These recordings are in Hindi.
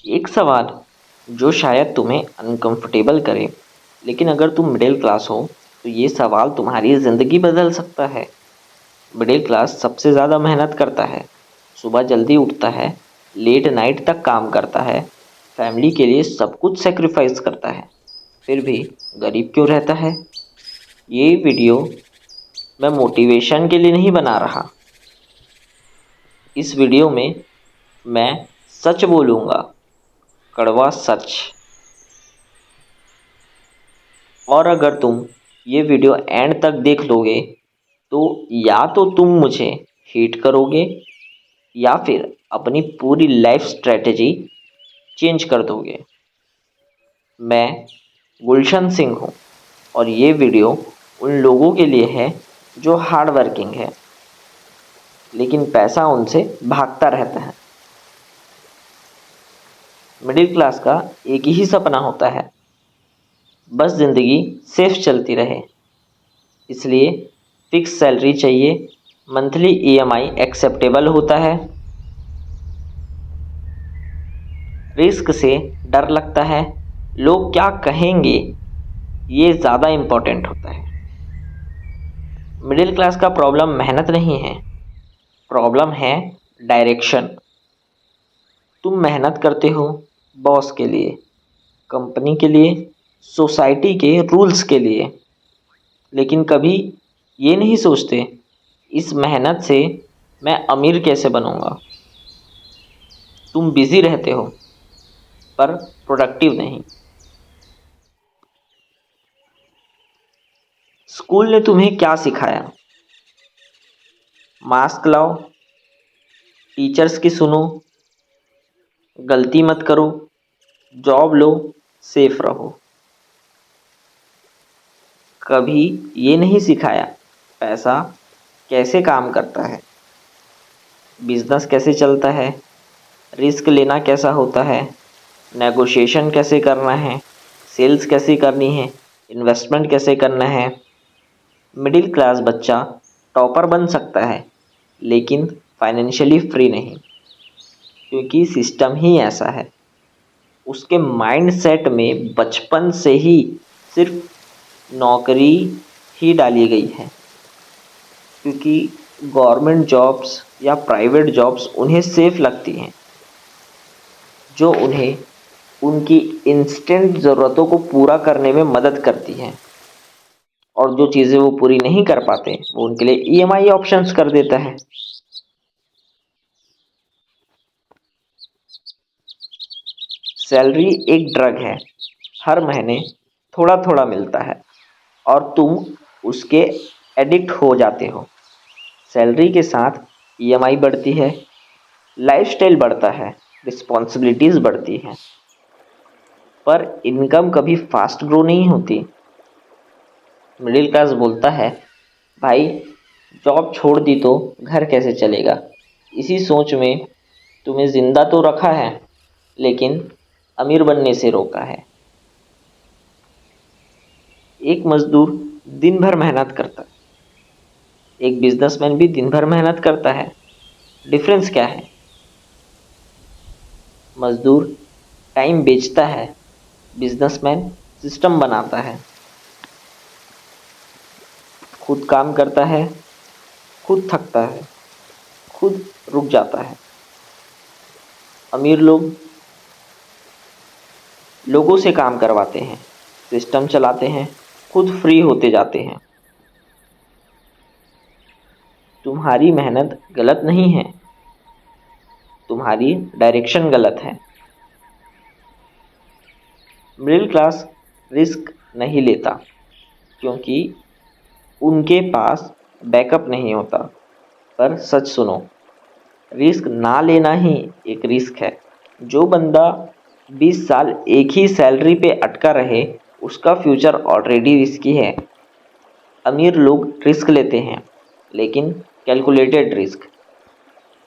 एक सवाल जो शायद तुम्हें अनकंफर्टेबल करे, लेकिन अगर तुम मिडिल क्लास हो तो ये सवाल तुम्हारी ज़िंदगी बदल सकता है। मिडिल क्लास सबसे ज़्यादा मेहनत करता है, सुबह जल्दी उठता है, लेट नाइट तक काम करता है, फैमिली के लिए सब कुछ सेक्रीफाइस करता है, फिर भी गरीब क्यों रहता है? ये वीडियो मैं मोटिवेशन के लिए नहीं बना रहा। इस वीडियो में मैं सच बोलूँगा, कड़वा सच। और अगर तुम ये वीडियो एंड तक देख लोगे तो या तो तुम मुझे हेट करोगे या फिर अपनी पूरी लाइफ स्ट्रेटजी चेंज कर दोगे। मैं गुलशन सिंह हूँ और ये वीडियो उन लोगों के लिए है जो हार्ड वर्किंग है लेकिन पैसा उनसे भागता रहता है। मिडिल क्लास का एक ही सपना होता है, बस ज़िंदगी सेफ चलती रहे। इसलिए फिक्स सैलरी चाहिए, मंथली ईएमआई एक्सेप्टेबल होता है, रिस्क से डर लगता है, लोग क्या कहेंगे ये ज़्यादा इम्पोर्टेंट होता है। मिडिल क्लास का प्रॉब्लम मेहनत नहीं है, प्रॉब्लम है डायरेक्शन। तुम मेहनत करते हो बॉस के लिए, कंपनी के लिए, सोसाइटी के रूल्स के लिए, लेकिन कभी ये नहीं सोचते इस मेहनत से मैं अमीर कैसे बनूंगा। तुम बिजी रहते हो पर प्रोडक्टिव नहीं। स्कूल ने तुम्हें क्या सिखाया? मास्क लाओ, टीचर्स की सुनो, गलती मत करो, जॉब लो, सेफ रहो। कभी ये नहीं सिखाया पैसा कैसे काम करता है, बिजनेस कैसे चलता है, रिस्क लेना कैसा होता है, नेगोशिएशन कैसे करना है, सेल्स कैसे करनी है, इन्वेस्टमेंट कैसे करना है। मिडिल क्लास बच्चा टॉपर बन सकता है लेकिन फाइनेंशियली फ्री नहीं, क्योंकि सिस्टम ही ऐसा है। उसके माइंडसेट में बचपन से ही सिर्फ नौकरी ही डाली गई है, क्योंकि गवर्नमेंट जॉब्स या प्राइवेट जॉब्स उन्हें सेफ लगती हैं, जो उन्हें उनकी इंस्टेंट ज़रूरतों को पूरा करने में मदद करती हैं। और जो चीज़ें वो पूरी नहीं कर पाते वो उनके लिए ईएमआई ऑप्शंस कर देता है। सैलरी एक ड्रग है, हर महीने थोड़ा थोड़ा मिलता है और तुम उसके एडिक्ट हो जाते हो। सैलरी के साथ ईएमआई बढ़ती है, लाइफस्टाइल बढ़ता है, रिस्पॉन्सिबिलिटीज़ बढ़ती हैं, पर इनकम कभी फास्ट ग्रो नहीं होती। मिडिल क्लास बोलता है, भाई जॉब छोड़ दी तो घर कैसे चलेगा। इसी सोच में तुम्हें ज़िंदा तो रखा है लेकिन अमीर बनने से रोका है। एक मजदूर दिन भर मेहनत करता है, एक बिजनेसमैन भी दिन भर मेहनत करता है। डिफरेंस क्या है? मजदूर टाइम बेचता है, बिजनेसमैन सिस्टम बनाता है। खुद काम करता है, खुद थकता है, खुद रुक जाता है। अमीर लोग लोगों से काम करवाते हैं, सिस्टम चलाते हैं, खुद फ्री होते जाते हैं। तुम्हारी मेहनत गलत नहीं है, तुम्हारी डायरेक्शन गलत है। मिडिल क्लास रिस्क नहीं लेता क्योंकि उनके पास बैकअप नहीं होता। पर सच सुनो, रिस्क ना लेना ही एक रिस्क है। जो बंदा 20 साल एक ही सैलरी पे अटका रहे उसका फ्यूचर ऑलरेडी रिस्की है। अमीर लोग रिस्क लेते हैं लेकिन calculated risk.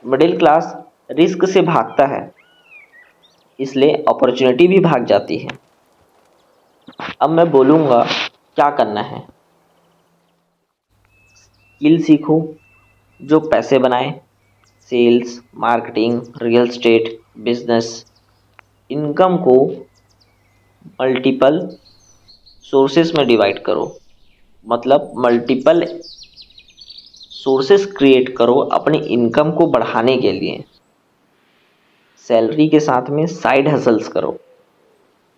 Middle class risk से भागता है, इसलिए अपॉर्चुनिटी भी भाग जाती है। अब मैं बोलूँगा क्या करना है। स्किल सीखो जो पैसे बनाए, sales, marketing, real estate, business. Income को मल्टीपल सोर्सेस में डिवाइड करो, मतलब मल्टीपल सोर्सेस क्रिएट करो अपनी इनकम को बढ़ाने के लिए। सैलरी के साथ में साइड हसल्स करो।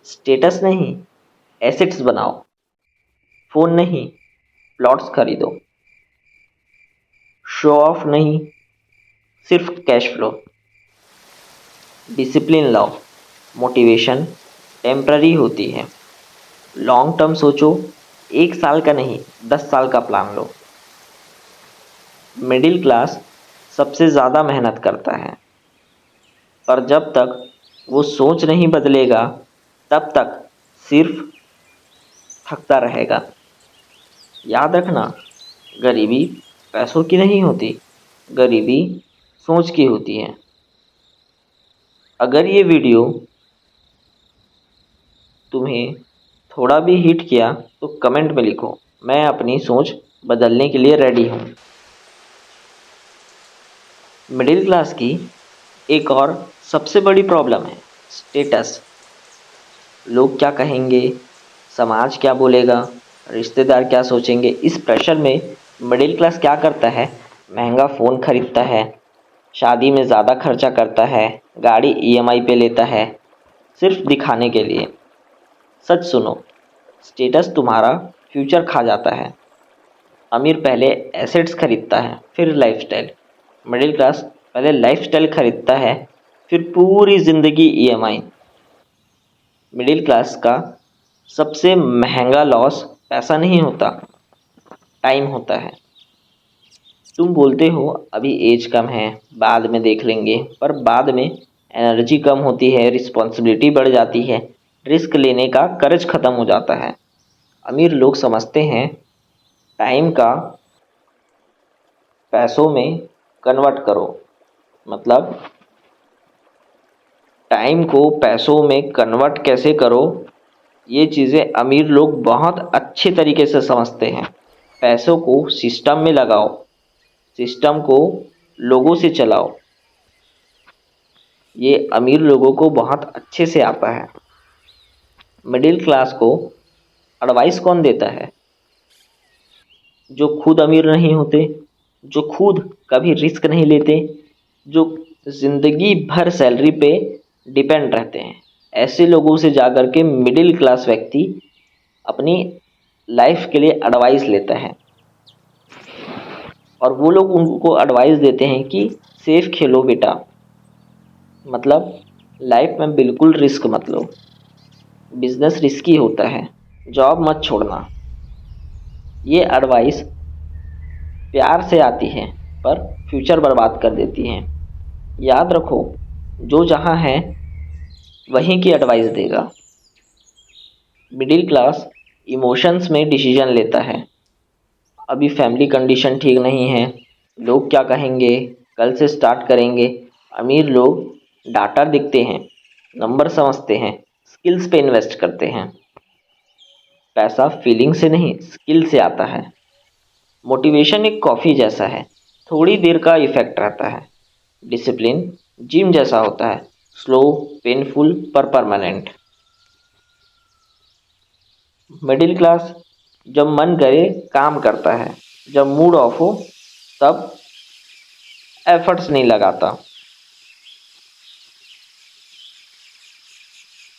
स्टेटस नहीं, एसेट्स बनाओ। फोन नहीं, प्लॉट्स खरीदो। शो ऑफ नहीं, सिर्फ कैश फ्लो। डिसिप्लिन लाओ। मोटिवेशन टेम्पररी होती है। लॉन्ग टर्म सोचो, 1 साल का नहीं 10 साल का प्लान लो। मिडिल क्लास सबसे ज़्यादा मेहनत करता है, पर जब तक वो सोच नहीं बदलेगा तब तक सिर्फ थकता रहेगा। याद रखना, गरीबी पैसों की नहीं होती, गरीबी सोच की होती है। अगर ये वीडियो तुम्हें थोड़ा भी हिट किया तो कमेंट में लिखो, मैं अपनी सोच बदलने के लिए रेडी हूँ। मिडिल क्लास की एक और सबसे बड़ी प्रॉब्लम है स्टेटस। लोग क्या कहेंगे, समाज क्या बोलेगा, रिश्तेदार क्या सोचेंगे। इस प्रेशर में मिडिल क्लास क्या करता है, महंगा फ़ोन खरीदता है, शादी में ज़्यादा खर्चा करता है, गाड़ी ईएमआई पे लेता है, सिर्फ दिखाने के लिए। सच सुनो, स्टेटस तुम्हारा फ्यूचर खा जाता है। अमीर पहले एसेट्स खरीदता है, फिर लाइफस्टाइल। मिडिल क्लास पहले लाइफस्टाइल खरीदता है, फिर पूरी ज़िंदगी ईएमआई। मिडिल क्लास का सबसे महंगा लॉस पैसा नहीं होता, टाइम होता है। तुम बोलते हो अभी एज कम है, बाद में देख लेंगे, पर बाद में एनर्जी कम होती है, रिस्पॉन्सिबिलिटी बढ़ जाती है, रिस्क लेने का करज ख़त्म हो जाता है। अमीर लोग समझते हैं टाइम का पैसों में कन्वर्ट करो, मतलब टाइम को पैसों में कन्वर्ट कैसे करो, ये चीज़ें अमीर लोग बहुत अच्छे तरीके से समझते हैं। पैसों को सिस्टम में लगाओ, सिस्टम को लोगों से चलाओ। ये अमीर लोगों को बहुत अच्छे से आता है। मिडिल क्लास को एडवाइस कौन देता है? जो खुद अमीर नहीं होते, जो खुद कभी रिस्क नहीं लेते, जो ज़िंदगी भर सैलरी पे डिपेंड रहते हैं। ऐसे लोगों से जाकर के मिडिल क्लास व्यक्ति अपनी लाइफ के लिए एडवाइस लेता है, और वो लोग उनको एडवाइस देते हैं कि सेफ खेलो बेटा, मतलब लाइफ में बिल्कुल रिस्क मत लो, बिजनेस रिस्की होता है, जॉब मत छोड़ना। ये एडवाइस प्यार से आती है, पर फ्यूचर बर्बाद कर देती हैं। याद रखो, जो जहाँ है वहीं की एडवाइस देगा। मिडिल क्लास इमोशंस में डिसीजन लेता है। अभी फैमिली कंडीशन ठीक नहीं है, लोग क्या कहेंगे, कल से स्टार्ट करेंगे। अमीर लोग डाटा दिखते हैं, नंबर समझते हैं, स्किल्स पे इन्वेस्ट करते हैं। पैसा फीलिंग से नहीं स्किल से आता है। मोटिवेशन एक कॉफ़ी जैसा है, थोड़ी देर का इफेक्ट रहता है। डिसिप्लिन जिम जैसा होता है, स्लो, पेनफुल पर परमानेंट। मिडिल क्लास जब मन करे काम करता है, जब मूड ऑफ हो तब एफर्ट्स नहीं लगाता।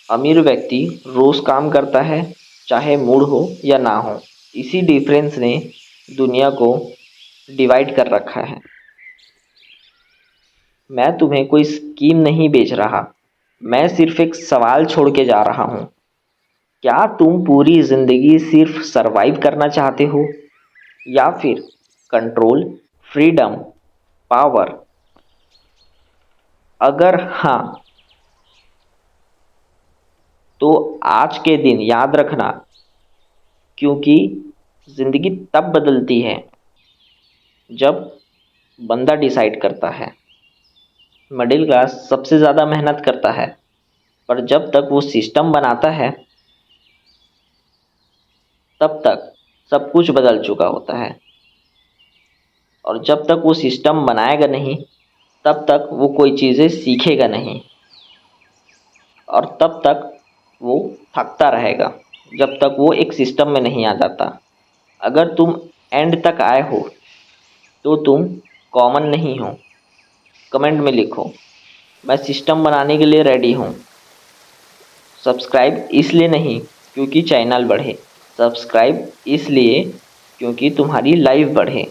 अमीर व्यक्ति रोज़ काम करता है, चाहे मूड हो या ना हो। इसी डिफरेंस ने दुनिया को डिवाइड कर रखा है। मैं तुम्हें कोई स्कीम नहीं बेच रहा, मैं सिर्फ एक सवाल छोड़ के जा रहा हूँ। क्या तुम पूरी ज़िंदगी सिर्फ सरवाइव करना चाहते हो, या फिर कंट्रोल, फ्रीडम, पावर? अगर हाँ, तो आज के दिन याद रखना, क्योंकि ज़िंदगी तब बदलती है जब बंदा डिसाइड करता है। मिडिल क्लास सबसे ज़्यादा मेहनत करता है, पर जब तक वो सिस्टम बनाता है तब तक सब कुछ बदल चुका होता है, और जब तक वो सिस्टम बनाएगा नहीं तब तक वो कोई चीज़ें सीखेगा नहीं। और तब तक वो थकता रहेगा जब तक वो एक सिस्टम में नहीं आ जाता। अगर तुम एंड तक आए हो तो तुम कॉमन नहीं हो। कमेंट में लिखो, मैं सिस्टम बनाने के लिए रेडी हूँ। सब्सक्राइब इसलिए नहीं क्योंकि चैनल बढ़े, सब्सक्राइब इसलिए क्योंकि तुम्हारी लाइफ बढ़े।